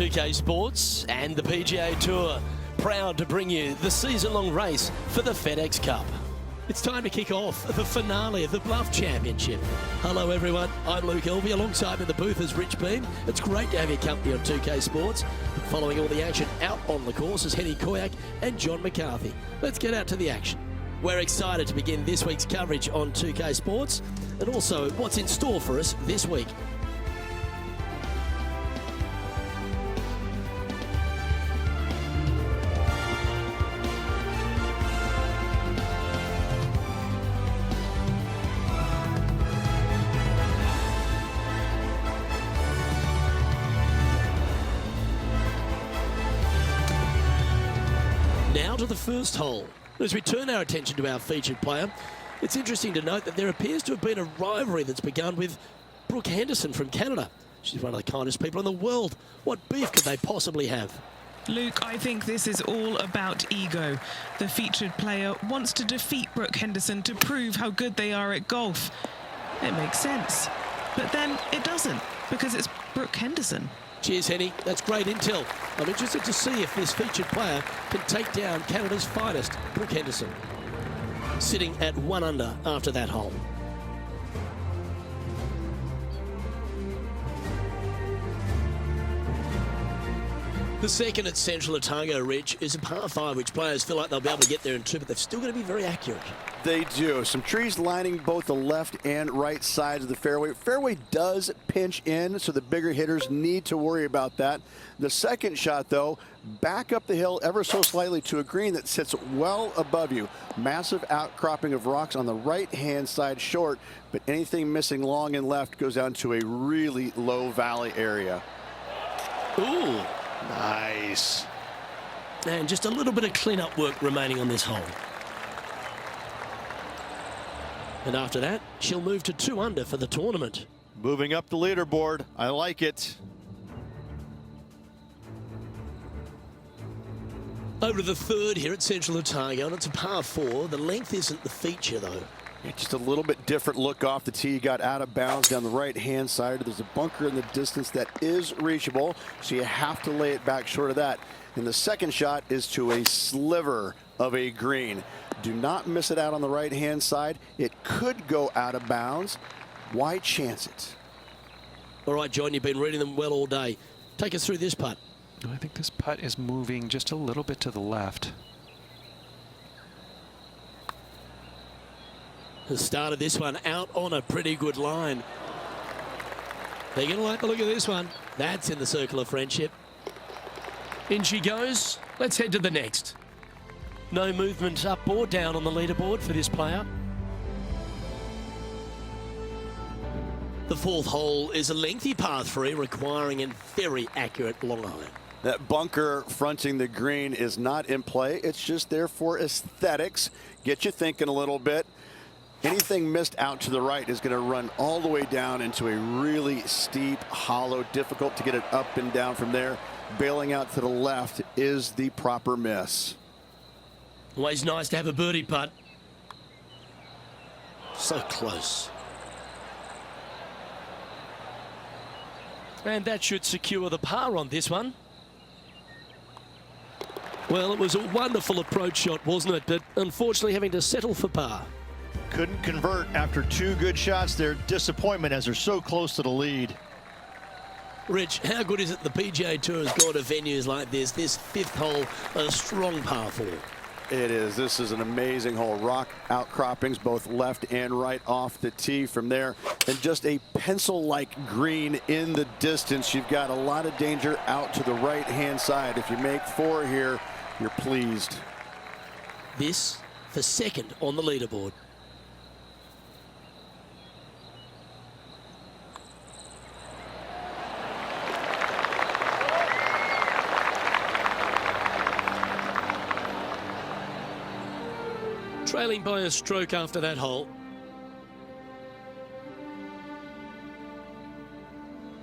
2K Sports and the PGA Tour, proud to bring you the season-long race for the FedEx Cup. It's time to kick off the finale of the Bluff Championship. Hello everyone, I'm Luke Elvey, alongside me in the booth is Rich Beam. It's great to have your company on 2K Sports. Following all the action out on the course is Henny Koyak and John McCarthy. Let's get out to the action. We're excited to begin this week's coverage on 2K Sports and also what's in store for us this week. Now to the first hole. As we turn our attention to our featured player, it's interesting to note that there appears to have been a rivalry that's begun with Brooke Henderson from Canada. She's one of the kindest people in the world. What beef could they possibly have? Luke, I think this is all about ego. The featured player wants to defeat Brooke Henderson to prove how good they are at golf. It makes sense. But then it doesn't, because it's Brooke Henderson. Cheers, Henny. That's great intel. I'm interested to see if this featured player can take down Canada's finest, Brooke Henderson. Sitting at 1 under after that hole. The second at Central Otago, Rich, is a par 5, which players feel like they'll be able to get there in 2, but they've still got to be very accurate. They do. Some trees lining both the left and right sides of the fairway. Fairway does pinch in, so the bigger hitters need to worry about that. The second shot, though, back up the hill ever so slightly to a green that sits well above you. Massive outcropping of rocks on the right-hand side short, but anything missing long and left goes down to a really low valley area. Ooh. Nice. And just a little bit of cleanup work remaining on this hole. And after that, she'll move to 2 under for the tournament. Moving up the leaderboard. I like it. Over to the third here at Central Otago, and it's a par 4. The length isn't the feature, though. Yeah, just a little bit different look off the tee. Got out of bounds down the right-hand side. There's a bunker in the distance that is reachable, so you have to lay it back short of that. And the second shot is to a sliver of a green. Do not miss it out on the right-hand side. It could go out of bounds. Why chance it? All right, John, you've been reading them well all day. Take us through this putt. I think this putt is moving just a little bit to the left. The start of this one out on a pretty good line. They're going to like the look of this one. That's in the circle of friendship. In she goes. Let's head to the next. No movement up or down on the leaderboard for this player. The fourth hole is a lengthy par 3 requiring a very accurate long iron. That bunker fronting the green is not in play. It's just there for aesthetics. Get you thinking a little bit. Anything missed out to the right is going to run all the way down into a really steep hollow. Difficult to get it up and down from there. Bailing out to the left is the proper miss. Always nice to have a birdie putt. So close. And that should secure the par on this one. Well, it was a wonderful approach shot, wasn't it? But unfortunately having to settle for par. Couldn't convert after 2 good shots there. Disappointment as they're so close to the lead. Rich, how good is it the PGA Tour has gone to venues like this? This 5th hole, a strong par 4. It is. This is an amazing hole. Rock outcroppings both left and right off the tee from there. And just a pencil-like green in the distance. You've got a lot of danger out to the right-hand side. If you make 4 here, you're pleased. This for second on the leaderboard. Trailing by a stroke after that hole.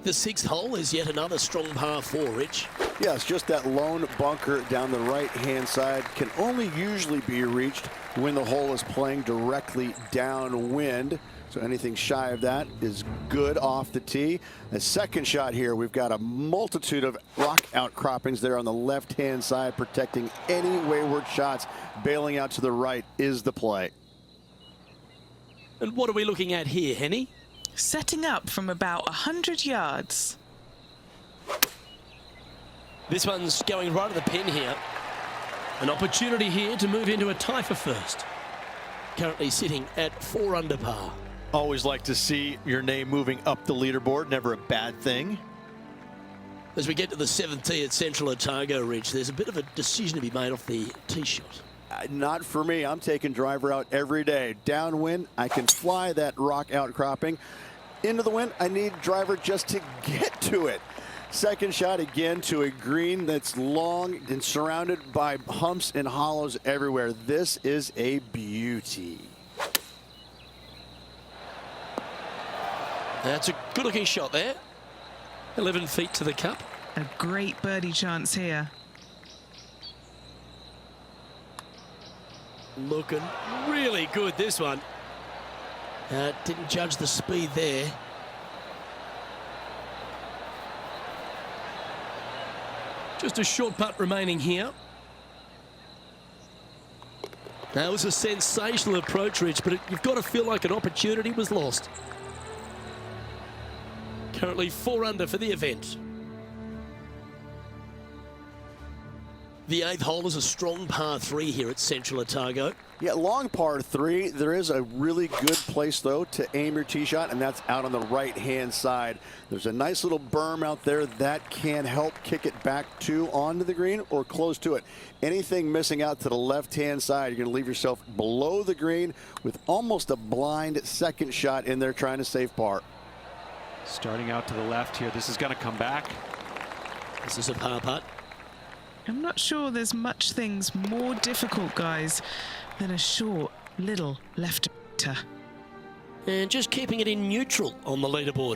The 6th hole is yet another strong par 4, Rich. Yes, just that lone bunker down the right-hand side can only usually be reached when the hole is playing directly downwind. So anything shy of that is good off the tee. The second shot here, we've got a multitude of rock outcroppings there on the left-hand side, protecting any wayward shots. Bailing out to the right is the play. And what are we looking at here, Henny? Setting up from about 100 yards. This one's going right at the pin here. An opportunity here to move into a tie for first. Currently sitting at 4 under par. Always like to see your name moving up the leaderboard. Never a bad thing. As we get to the 7th tee at Central Otago, Rich, there's a bit of a decision to be made off the tee shot. Not for me. I'm taking driver out every day. Downwind, I can fly that rock outcropping. Into the wind, I need driver just to get to it. Second shot again to a green that's long and surrounded by humps and hollows everywhere. This is a beauty. That's a good-looking shot there. 11 feet to the cup. A great birdie chance here. Looking really good, this one. Didn't judge the speed there. Just a short putt remaining here. That was a sensational approach, Rich, but you've got to feel like an opportunity was lost. Currently 4 under for the event. The 8th hole is a strong par 3 here at Central Otago. Yeah, long par 3. There is a really good place, though, to aim your tee shot, and that's out on the right-hand side. There's a nice little berm out there that can help kick it back to onto the green or close to it. Anything missing out to the left-hand side, you're going to leave yourself below the green with almost a blind second shot in there trying to save par. Starting out to the left here. This is going to come back. This is a par putt. I'm not sure there's much things more difficult, guys, than a short, little left-er. And just keeping it in neutral on the leaderboard.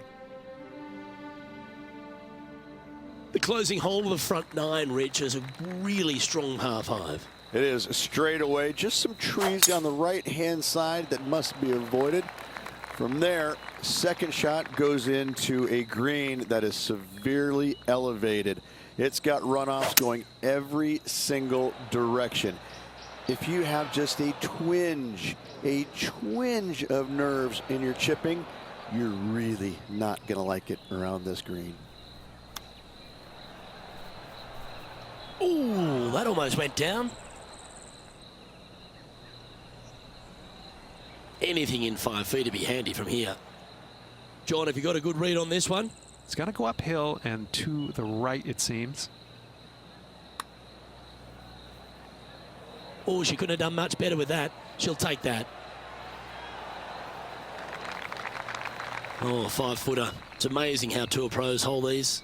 The closing hole of the front 9, Rich, is a really strong par 5. It is straight away. Just some trees down the right-hand side that must be avoided. From there, second shot goes into a green that is severely elevated. It's got runoffs going every single direction. If you have just a twinge of nerves in your chipping, you're really not going to like it around this green. Ooh, that almost went down. Anything in 5 feet to be handy from here. John, have you got a good read on this one? It's going to go uphill and to the right, it seems. Oh, she couldn't have done much better with that. She'll take that. Oh, 5-footer. It's amazing how tour pros hold these.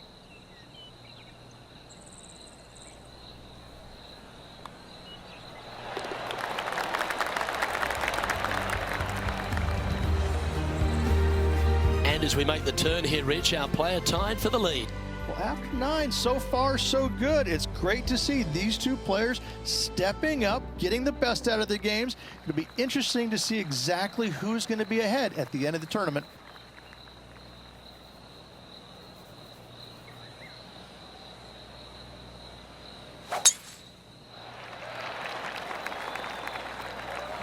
And as we make the turn here, Rich, our player tied for the lead. Well, after 9, so far so good. It's great to see these two players stepping up, getting the best out of the games. It'll be interesting to see exactly who's going to be ahead at the end of the tournament.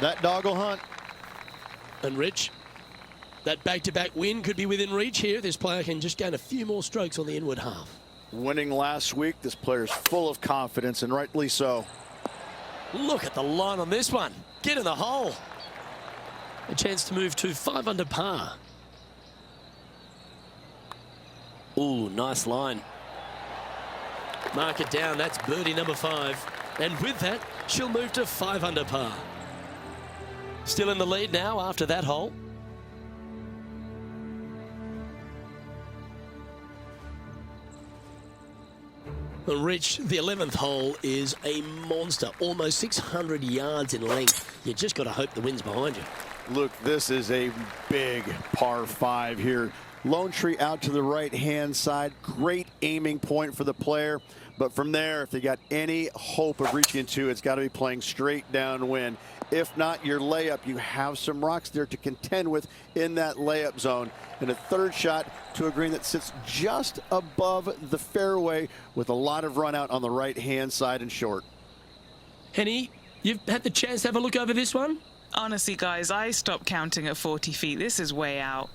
That dog will hunt. And Rich, that back-to-back win could be within reach here. This player can just gain a few more strokes on the inward half. Winning last week, this player's full of confidence, and rightly so. Look at the line on this one. Get in the hole. A chance to move to 5 under par. Ooh, nice line. Mark it down. That's birdie number 5. And with that, she'll move to 5 under par. Still in the lead now after that hole. Rich, the 11th hole is a monster, almost 600 yards in length. You just got to hope the wind's behind you. Look, this is a big par 5 here. Lone tree out to the right-hand side. Great aiming point for the player. But from there, if they got any hope of reaching into, it's got to be playing straight downwind. If not, your layup, you have some rocks there to contend with in that layup zone. And a third shot to a green that sits just above the fairway with a lot of run out on the right-hand side and short. Henny, you've had the chance to have a look over this one? Honestly, guys, I stopped counting at 40 feet. This is way out.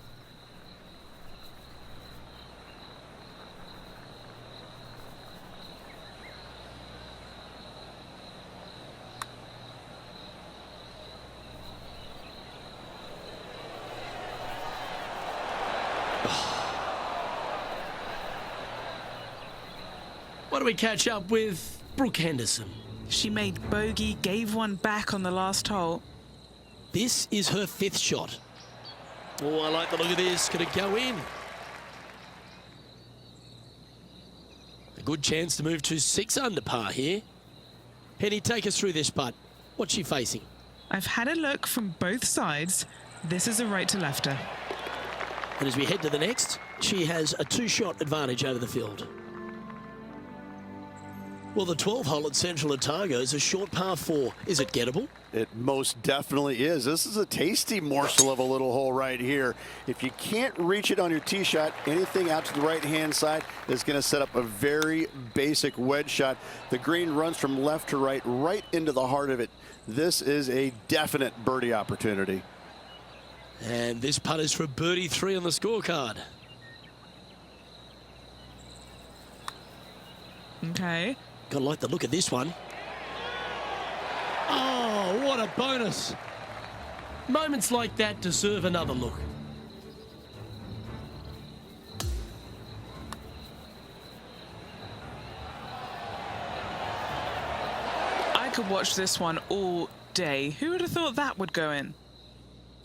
What do we catch up with Brooke Henderson? She made bogey, gave one back on the last hole. This is her 5th shot. Oh, I like the look of this. Could it go in? A good chance to move to 6 under par here. Henny, take us through this putt. What's she facing? I've had a look from both sides. This is a right to lefter. And as we head to the next, she has a 2-shot advantage over the field. Well, the 12 hole at Central Otago is a short par 4. Is it gettable? It most definitely is. This is a tasty morsel of a little hole right here. If you can't reach it on your tee shot, anything out to the right-hand side is going to set up a very basic wedge shot. The green runs from left to right, right into the heart of it. This is a definite birdie opportunity. And this putt is for birdie 3 on the scorecard. Okay. Gotta like the look of this one. Oh, what a bonus. Moments like that deserve another look. I could watch this one all day. Who would have thought that would go in?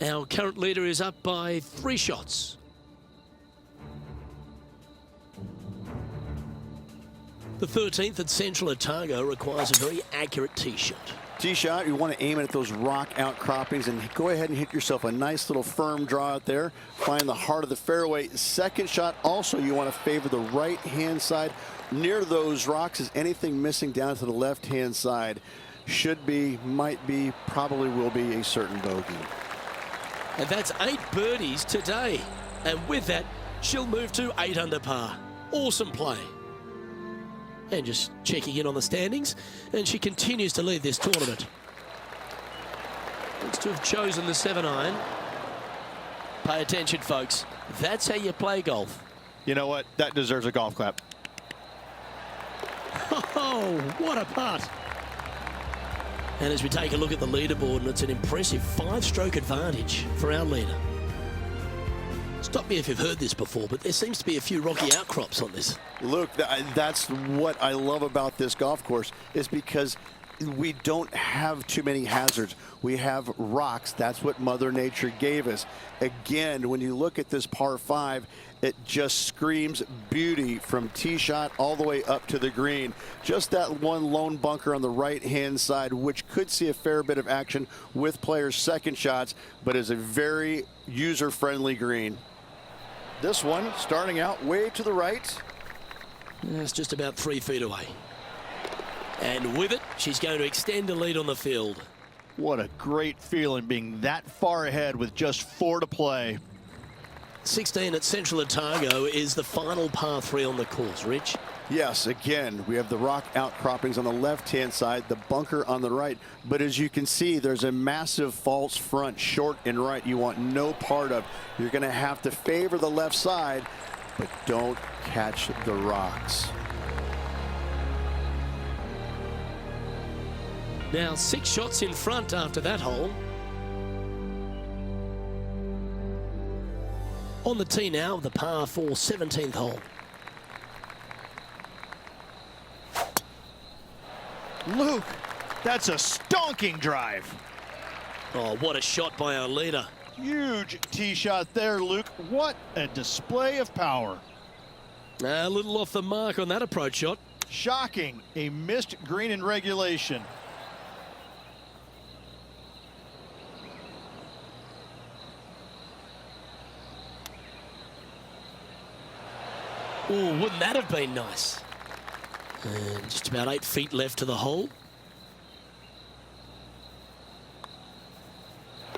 Our current leader is up by 3 shots. The 13th at Central Otago requires a very accurate tee shot. Tee shot, you want to aim it at those rock outcroppings and go ahead and hit yourself a nice little firm draw out there. Find the heart of the fairway. Second shot, also you want to favor the right-hand side. Near those rocks is anything missing down to the left-hand side. Should be, might be, probably will be a certain bogey. And that's 8 birdies today. And with that, she'll move to 8 under par. Awesome play. And just checking in on the standings, and she continues to lead this tournament. Looks to have chosen the 7-iron. Pay attention, folks. That's how you play golf. You know what? That deserves a golf clap. Oh, what a putt. And as we take a look at the leaderboard, it's an impressive 5-stroke advantage for our leader. Stop me if you've heard this before, but there seems to be a few rocky outcrops on this. Look, that's what I love about this golf course, is because we don't have too many hazards. We have rocks. That's what Mother Nature gave us. Again, when you look at this par 5, it just screams beauty from tee shot all the way up to the green. Just that one lone bunker on the right-hand side, which could see a fair bit of action with players' second shots, but is a very user-friendly green. This one starting out way to the right. It's just about 3 feet away. And with it, she's going to extend a lead on the field. What a great feeling being that far ahead with just 4 to play. 16 at Central Otago is the final par 3 on the course. Rich? Yes, again, we have the rock outcroppings on the left-hand side, the bunker on the right. But as you can see, there's a massive false front, short and right, you want no part of. You're going to have to favor the left side, but don't catch the rocks. Now 6 shots in front after that hole. On the tee now, the par 4 17th hole. Luke, that's a stonking drive. Oh, what a shot by our leader. Huge tee shot there, Luke. What a display of power. A little off the mark on that approach shot. Shocking, a missed green in regulation. Oh, wouldn't that have been nice? And just about 8 feet left to the hole.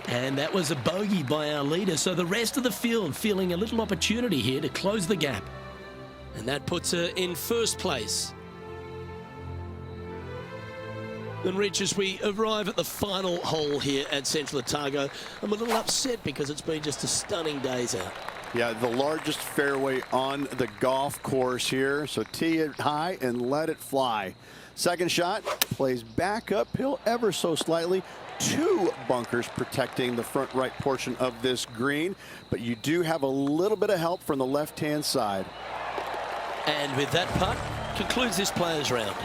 And that was a bogey by our leader. So the rest of the field feeling a little opportunity here to close the gap. And that puts her in first place. And Rich, as we arrive at the final hole here at Central Otago, I'm a little upset because it's been just a stunning days out. Yeah, the largest fairway on the golf course here. So tee it high and let it fly. Second shot plays back uphill ever so slightly. 2 bunkers protecting the front right portion of this green, but you do have a little bit of help from the left-hand side. And with that putt, concludes this players round.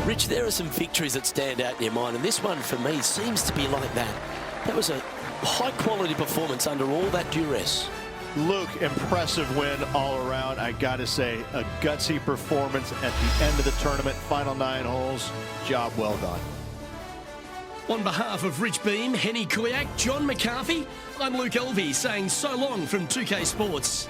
Rich, there are some victories that stand out in your mind, and this one for me seems to be like that. That was a high-quality performance under all that duress. Luke, impressive win all around. I got to say, a gutsy performance at the end of the tournament. Final 9 holes. Job well done. On behalf of Rich Beam, Henny Kuyak, John McCarthy, I'm Luke Elvey saying so long from 2K Sports.